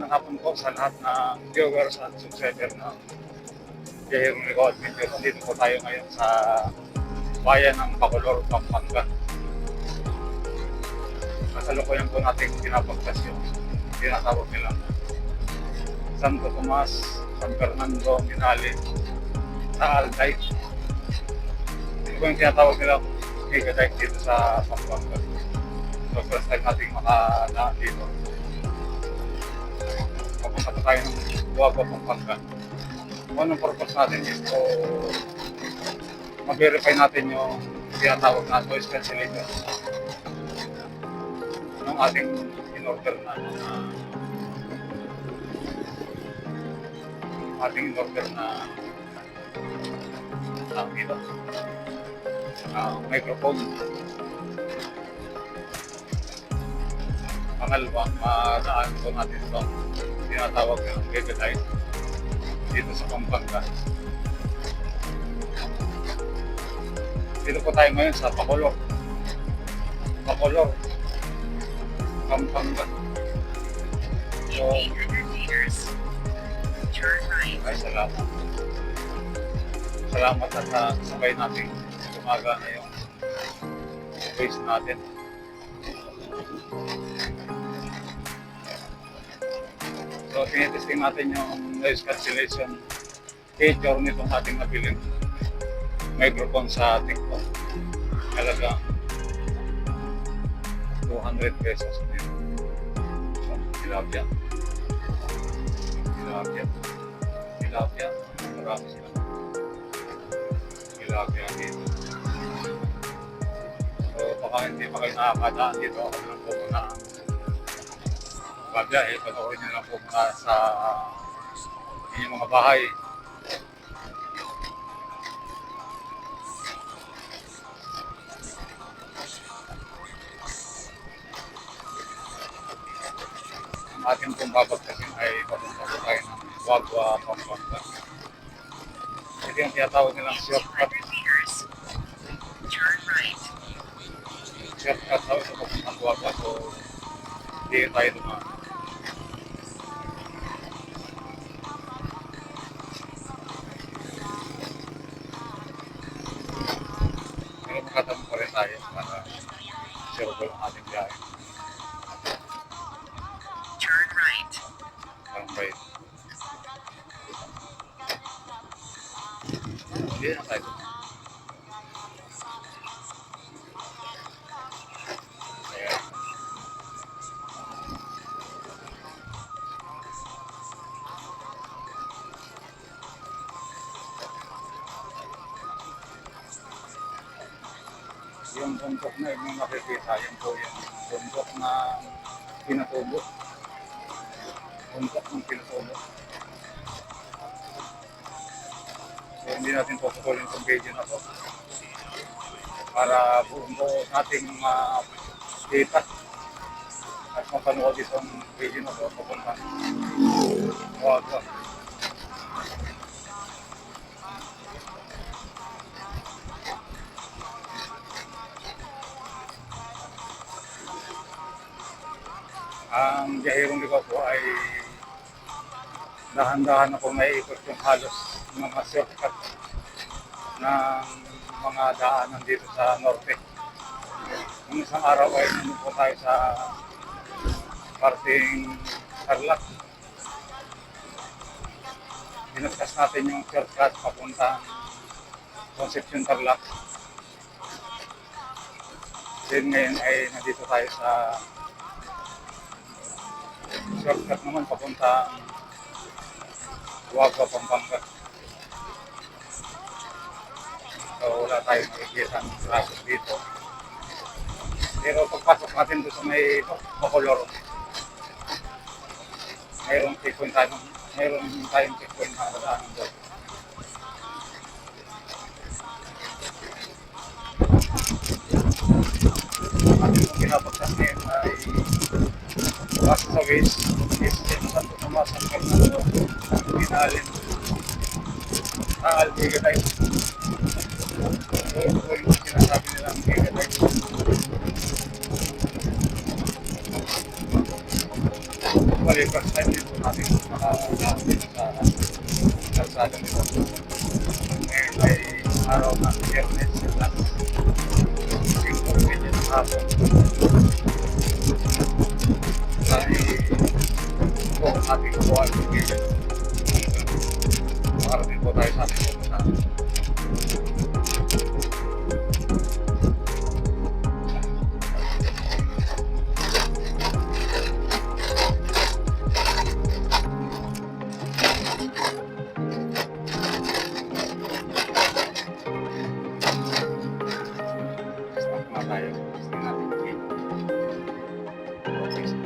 magandang hapon po sa lahat na viewers at subscriber na Jehong Record Videos. Dito po tayo ngayon sa bayan ng Bacolor, Pampanga. Kasalukuyan po natin pinapagtas yung tinatawag nila Santo Tomas, San Fernando, Minali, sa Alday. Ito po yung tinatawag nila Gigadike dito sa Pampanga. So first time natin makadaan dito. Papunta po tayo ng Buwagwa, Pampanga. Kung anong purpose natin dito, ma-verify natin yung tinatawag na noise cancellation ng ating in-order na microphone. Pangalawa, madaan po natin itong tinatawag ng Gigadike dito sa Pampanga. Dito po tayo ngayon sa Bacolor, Pampanga. So, ay salamat at sabay natin umaga na yung base natin. So, tinitesting natin yung noise cancellation feature nitong ating nabiling microphone sa TikTok. Halaga 200 pesos dito. So, tilapia. Marami sila. Tilapia dito. So, baka hindi pa kayo nakakadaan dito. Ako lang po muna babiyahe. Panoorin nyo lang po muna sa inyong mga bahay. Ang ating pong babagkasin ay papunta po tayo ng Buwagwa, Pampanga. Ito yung tinatawag nilang shortcut. Shortcut daw sa papuntang Buwagwa. So, hindi tayo dumaan. Pero makatanong pa rin tayo para sure ko ang ating biyahe. Turn right. Hindi na tayo. Ayan. Yung bundok na yung nakikita, yun po yung bundok na Pinatubo. Bundok ng Pinatubo. So, hindi natin pupukulin itong video na to para buong nating makita at mapanood itong video na to papuntang Buwagwa. Ang biyahirong ligaw po ay dahan-dahan na po may ikot yung halos mga shortcut ng mga daanan dito sa norte. Nung isang araw ay nandun po tayo sa parting Tarlac. Dinaskas natin yung shortcut papuntang Concepcion Tarlac. Then ngayon ay nandito tayo sa shortcut naman papuntang Buwagwa, Pampanga. So wala tayong makikita ng traffic dito. Pero pagpasok natin doon sa may Bacolor, mayroong checkpoint tayong checkpoint na nadaanan doon. Ating pinapagtas ngayon ay base sa Waze, is Santo Tomas, San Fernando, Minali, Gigadike. So ito po yung sinasabi nilang Gigadike. bali first time din po natin makakapit sa kalsada nito. Ngayon ay araw ng Biyernes at 5:30 ng hapon. Dahil po ating buwan ngayon. Makarating po tayo sa ating pupuntahan. Stop na tayo. Stop natin. Okay.